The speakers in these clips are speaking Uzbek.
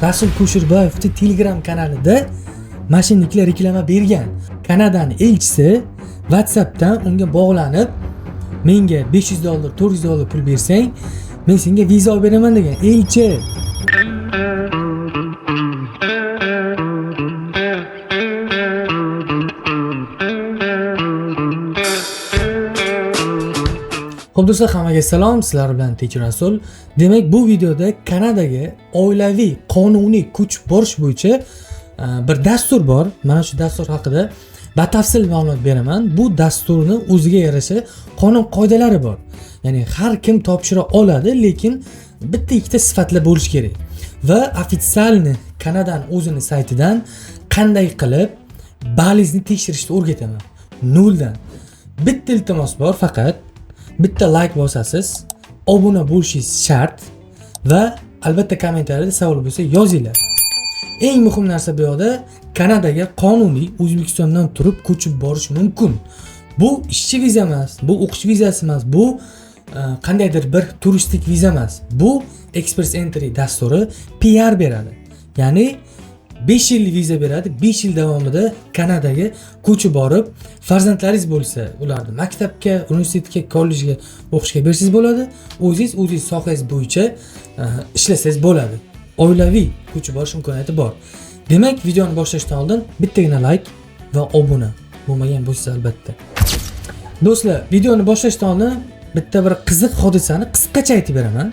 Rasul Kusherbayevning Telegram kanalida mashinniklar reklama bergan. Kanadaning elchisi WhatsAppdan unga bog'lanib, menga $500, $400 pul bersang, men senga viza olib beraman degan elchi. Xo'p do'stlar, hammaga salom. Sizlar bilan Teacher Rasul. Demak, bu videoda Kanadaga oilaviy qonuniy ko'chib borish bo'yicha bir dastur bor. Mana shu dastur haqida batafsil ma'lumot beraman. Bu dasturni o'ziga yarasha qonun qoidalari bor. Ya'ni har kim topshira oladi, lekin bitta ikkita sifatlar bo'lish kerak. Va ofitsialni Kanadaning o'zining saytidan qanday qilib balingizni tekshirishni o'rgataman. Noldan. Bitta iltimos bor, faqat bitta like bosasiz, obuna bo'lishingiz shart va albatta kommentariyada savol bo'lsa yozinglar. Eng muhim narsa bu yoqda, Kanadaga qonuniy O'zbekistondan turib ko'chib borish mumkin. Bu ishchi viza emas, bu o'qish vizasi emas, bu qandaydir bir turistik viza emas. Bu Express Entry dasturi PR beradi. Ya'ni 5 yillik viza beradi. 5 yil davomida Kanadaga ko'chib borib, farzandlaringiz bo'lsa, ularni maktabga, universitetga, kollejga o'qishga bersangiz bo'ladi. O'zingiz sohangiz bo'yicha ishlasangiz bo'ladi. Oilaviy ko'chib borish imkoniyati bor. Demak, videoni boshlashdan oldin bittagina like va obuna bo'lmagan bo'lsa albatta. Do'stlar, videoni boshlashdan oldin bitta bir qiziq hodisani qisqacha aytib beraman.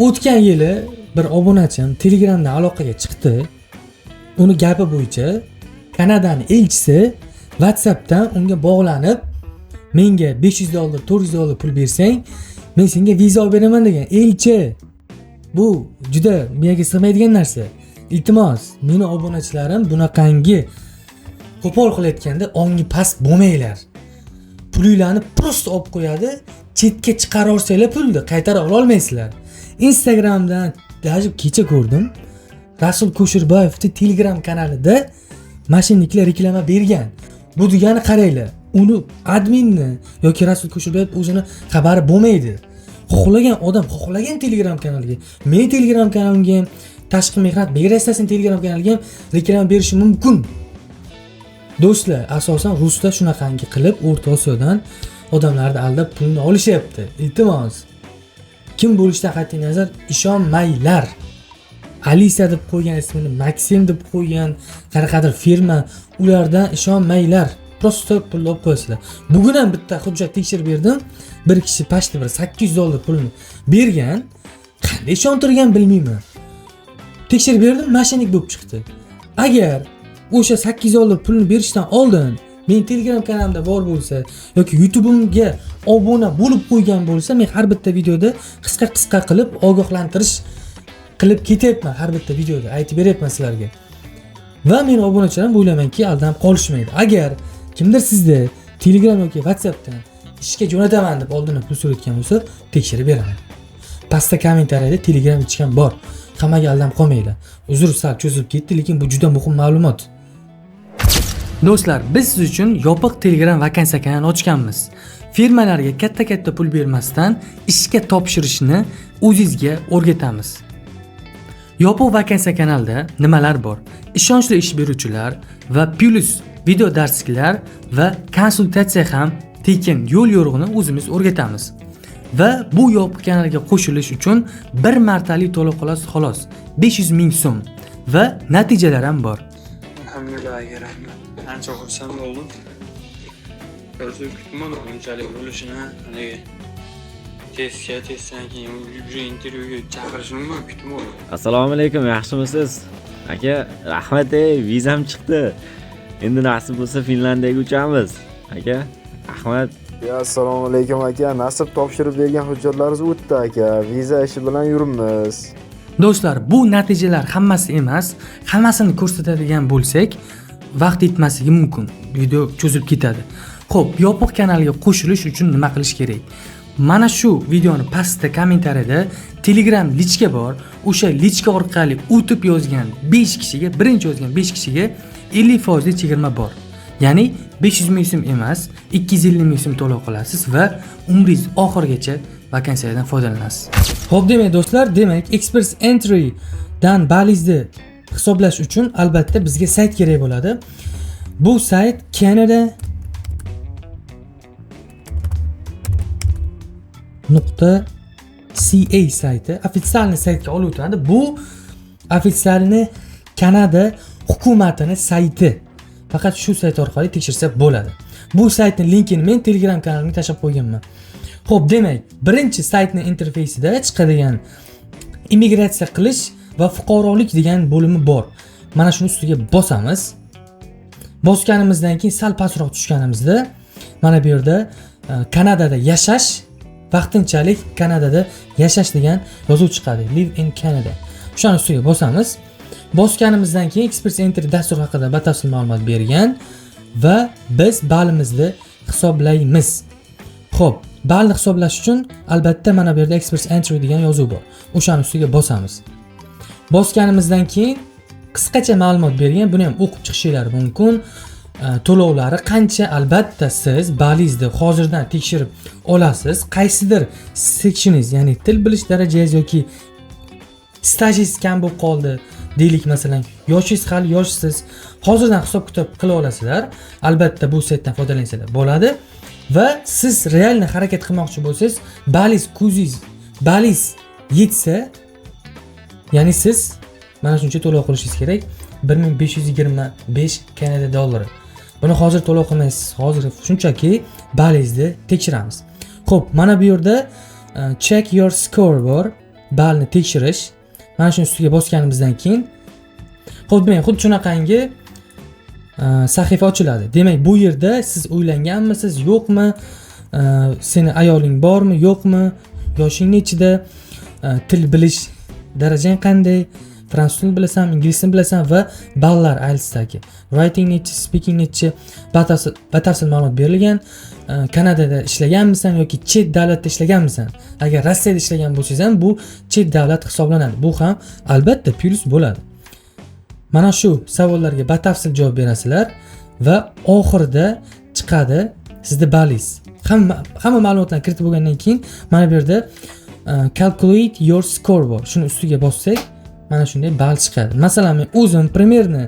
O'tgan yili bir obunachim Telegramdan aloqaga chiqdi. Uni gapi bo'yicha Kanadaning elchisi WhatsAppdan unga bog'lanib, menga $500, $400 pul bersang, men senga viza olib beraman degan elchi. Bu juda miyaga sig'maydigan narsa. Iltimos, meni obunachilarim bunaqangi qo'pol qilayotganda ongi past bo'lmanglar. Pulinglarni prosta olib qo'yadi, chetga chiqarib olsanglar pulni qaytarib ola olmaysizlar. Instagramdan даже kecha ko'rdim. Rasul Kusherbayevning Telegram kanalida mashinniklar reklama bergan. Bu degani qaranglar, uni adminni yoki Rasul Kusherbayev o'zini xabari bo'lmaydi. Xohlagan odam xohlagan Telegram kanaliga, men Telegram kanalimga ham, tashqi mehnat migratsiyasining Telegram kanaliga ham reklama berishi mumkin. Do'stlar, asosan ruslar shunaqangi qilib O'rta Osiyodan odamlarni aldab pulni olishyapti. Iltimos, kim bo'lishidan qat'iy nazar ishonmanglar. Alisa deb qo'ygan ismini Maxim deb qo'ygan qanaqadir firma, ulardan ishonmanglar. Prosta pul olib qo'yasizlar. Bugun ham bitta hujjat tekshirib berdim. Bir kishi pashti bir $800 pulni bergan. Qanday ishontirgan bilmayman. Tekshirib berdim, mashinik bo'lib chiqdi. Agar o'sha $800 pulni berishdan oldin men Telegram kanalimda bor bo'lsa yoki YouTube'imga obuna bo'lib qo'ygan bo'lsa, men har bitta videoda qisqa qilib ogohlantirish qilib ketyapman, har bitta videoda aytib beryapman sizlarga. Va men obunachilarim o'ylaymanki, aldanib qolishmaydi. Agar kimdir sizda Telegram yoki WhatsAppdan ishga jo'nataman deb oldindan pul so'rayotgan bo'lsa, tekshirib beraman. Pastda kommentariyada Telegram ichgan bor. Hammaga aldanib qolmanglar. Uzr, sal cho'zilib ketdi, lekin bu juda muhim ma'lumot. Do'stlar, biz siz uchun yopiq Telegram vakansiya kanalini ochganmiz. Firmalarga katta pul bermasdan ishga topshirishni o'zingizga o'rgatamiz. Yopiq vakansiya kanalida nimalar bor? Ishonchli ish beruvchilar va plus video darsliklar va konsultatsiya ham tekin yo'l yo'rig'ini o'zimiz o'rgatamiz. Va bu yopiq kanalga qo'shilish uchun bir martalik to'lov qilasiz xolos. 500 ming so'm va natijalar ham bor. Alhamdulillah, rahmat. Ancha xursand bo'ldim. O'zi kutmadim bunchalik bo'lishini. Haligi testdan keyin intervyuga chaqirishni kutmadim. Assalomu alaykum, yaxshimisiz? Aka, rahmat, vizam chiqdi. Endi nasib bo'lsa Finlandiyaga uchamiz. Aka, rahmat. Assalomu alaykum aka, nasib topshirib bergan hujjatlaringiz o'tdi aka. Viza ishi bilan yuribmiz. Do'stlar, bu natijalar hammasi emas. Hammasini ko'rsatadigan bo'lsak, vaqt yetmasligi mumkin. Video cho'zib ketadi. Xo'p, yopiq kanalga qo'shilish uchun nima qilish kerak? Mana shu videoni pastda kommentariyada Telegram lichka bor. O'sha lichka orqali o'tib yozgan 5 kishiga, birinchi yozgan 5 kishiga 50% chegirma bor. Ya'ni 500 ming so'm emas, 250 ming so'm to'lov qilasiz va umringiz oxirigacha vakansiyadan foydalanasiz. Xo'p, demak do'stlar, Express Entry dan balizni hisoblash uchun albatta bizga sayt kerak bo'ladi. Bu sayt Canada.ca sayti, ofitsialniy saytga olib o'tadi. Bu ofitsialniy Kanada hukumatining sayti. Faqat shu sayt orqali tekshirsa bo'ladi. Bu saytning linkini men Telegram kanalimga tashlab qo'yganman. Xo'p, demak, birinchi saytning interfeysida chiqadigan immigratsiya qilish va fuqarolik degan bo'limi bor. Mana shuni ustiga bosamiz. Bosganimizdan keyin sal pastroq tushganimizda mana bu yerda Kanadada yashash, vaqtinchalik Kanadada yashash degan yozuv chiqadi. Live in Canada. O'shani ustiga bosamiz. Bosganimizdan keyin Express Entry dastur haqida batafsil ma'lumot bergan va biz ballimizni hisoblaymiz. Xo'p, ballni hisoblash uchun albatta mana bu yerda Express Entry degan yozuv bor. O'shani ustiga bosamiz. Bosganimizdan keyin qisqacha ma'lumot bergan, buni ham o'qib chiqishingiz mumkin. To'lovlari qancha? Albatta siz ballizni hozirdan tekshirib olasiz. Qaysidir sectioningiz, ya'ni til bilish darajangiz yoki stajingiz kam bo'lib qoldi, deylik masalan, yoshingiz hali yoshsiz, hozirdan hisob-kitob qila olasizlar. Albatta bu saytdan foydalansanglar bo'ladi va siz realni harakat qilmoqchi bo'lsangiz, balliz yetsa, ya'ni siz mana shuncha to'lov qilishingiz kerak. 1525 Kanada dollari. Buni hozir to'lov qilmaysiz. Hozir shunchaki ballizni tekshiramiz. Xo'p, mana bu yerda check your score bor. Ballni tekshirish. Mana shuni ustiga bosganimizdan keyin xuddi shunaqangi sahifa ochiladi. Demak, bu yerda siz uylanganmisiz, yo'qmi? Seni ayoling bormi, yo'qmi? Yoshing nechida? Til bilish darajang qanday? Fransuz tilini bilasan, ingliz tilini bilasan va ballar IELTS'dagi. Writing nechi, speaking nechi, batafsil ma'lumot berilgan. Kanadada ishlaganmisan yoki chet davlatda ishlaganmisan? Agar Rossiyada ishlagan bo'lsangiz ham bu chet davlat hisoblanadi. Bu ham albatta plyus bo'ladi. Mana shu savollarga batafsil javob berasizlar va oxirida chiqadi sizning ballingiz. Hamma ma'lumotlarni kiritib bo'lgandan keyin mana bu yerda calculate your score bor. Shuni ustiga bossak, mana shunday ball chiqadi. Masalan, men o'zim primerni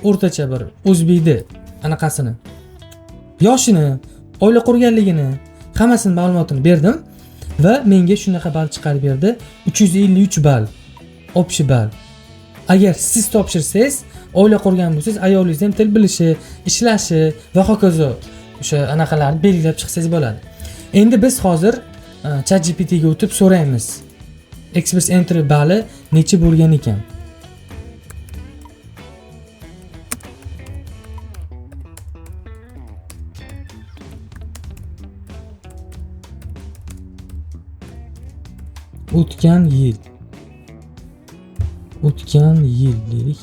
o'rtacha bir o'zbekni anaqasini, yoshini, oila qurganligini, hammasini ma'lumotini berdim va menga shunaqa ball chiqarib berdi. 353 ball. Общий ball. Agar siz topshirsangiz, oila qurgan bo'lsangiz, ayolingiz ham til bilishi, ishlashi va hokazo o'sha anaqalarni belgilab chiqsangiz bo'ladi. Endi biz hozir ChatGPT ga o'tib so'raymiz. Express Entry balli necha bo'lgan ekan? O'tgan yil dedik.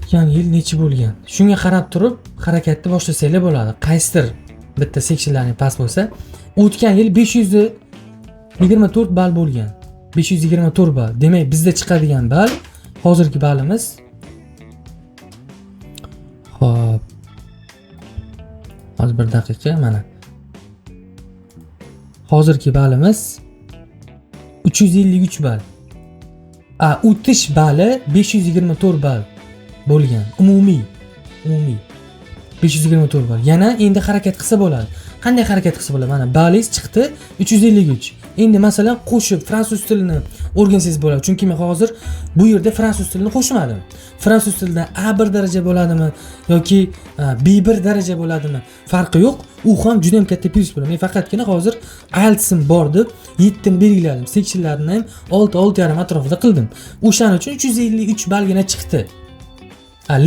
O'tgan yil necha bo'lgan? Shunga qarab turib harakatni boshlasangiz bo'ladi. Qaysidir bitta sectionlarning past bo'lsa, o'tgan yil 524 ball bo'lgan. 524 ball. Demak, bizda chiqadigan ball hozirgi ballimiz. Xo'p. Hozir bir daqiqa mana. Hozirgi ballimiz 353 ball. O'tish balli 524 ball bo'lgan. Umumiy 524 ball. Yana endi harakat qilsa bo'ladi. Qanday harakat qilsa bo'ladi? Mana ballingiz chiqdi 353. Endi masalan qo'shib fransuz tilini o'rgansangiz bo'ladi. Chunki men hozir bu yerda fransuz tilini qo'shmadim. Fransuz tilidan A1 daraja bo'ladimi yoki B1 daraja bo'ladimi? Farqi yo'q. U ham juda ham katta plyus bo'ladi. Men faqatgina hozir IELTS'im bor deb 7 ni belgiladim. Sectionlarni ham 6.5 atrofida qildim. O'shaning uchun 353 ballgina chiqdi.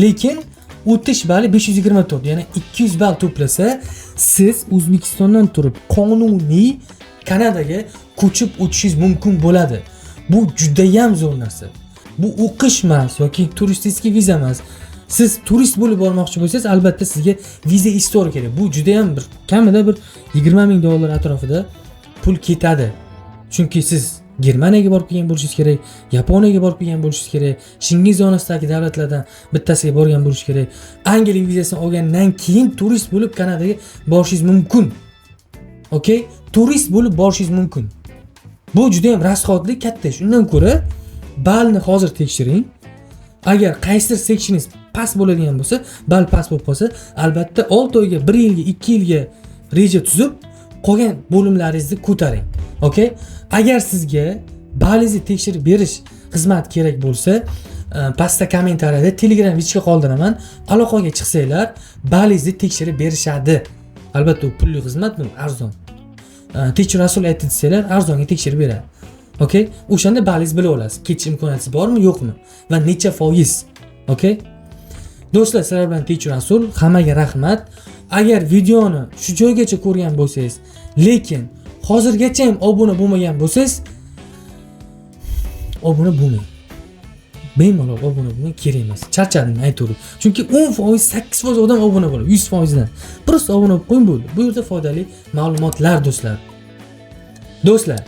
Lekin o'tish balli 524. Ya'ni 200 ball to'plasa, siz O'zbekistondan turib qonuniy Kanadaga ko'chib o'tishingiz mumkin bo'ladi. Bu juda ham zo'r narsa. Bu o'qish emas yoki turistik viza emas. Siz turist bo'lib bormoqchi bo'lsangiz, albatta sizga viza istori kerak. Bu juda ham bir kamida bir 20 ming dollar atrofida pul ketadi. Chunki siz Germaniyaga borib kelgan bo'lishingiz kerak, Yaponiyaga borib kelgan bo'lishingiz kerak, Shingiz zonasidagi davlatlardan bittasiga borgan bo'lish kerak. Angliya vizasini olgandan keyin turist bo'lib Kanadaga borishingiz mumkin. Okay? Turist bo'lib borishingiz mumkin. Bu juda ham rasxodli katta ish. Undan ko'ra balni hozir tekshiring. Agar qaysidir sekshingiz past bo'ladigan bo'lsa, bal past bo'lib qolsa, albatta 6 oyga, 1 yilga, 2 yilga reja tuzib, qolgan bo'limlaringizni ko'taring. Okay? Agar sizga balingizni tekshirib berish xizmat kerak bo'lsa, pastda kommentariyada Telegram ichiga qoldiraman. Aloqaga chiqsanglar, balingizni tekshirib berishadi. Albatta u pulli xizmat, bu arzon. Tekshiruv rasul aytdi desanglar, arzonga tekshirib beradi. Okay? O'shanda balingiz bilib olasiz. Ketish imkoniyatingiz bormi, yo'qmi va necha foiz. Okay? Do'stlar, sizlar bilan tekshiruv rasul, hammaga rahmat. Agar videoni shu joygacha ko'rgan bo'lsangiz, lekin hozirgacha ham obuna bo'lmagan bo'lsangiz, obuna bo'lmang. Bemalol obuna bo'lmang, kerak emas. Charchadim aytdim. Chunki 10%, 8% odam obuna bo'ladi, 100% dan. Prosta obuna bo'lib qo'ying bo'ldi. Bu yerda foydali ma'lumotlar do'stlar. Do'stlar,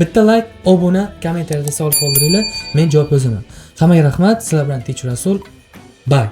bitta like, obuna, kommentariyada savol qoldiringlar, men javob yozaman. Hammaga rahmat, sizlar bilan tekshiruv rasul. Bye.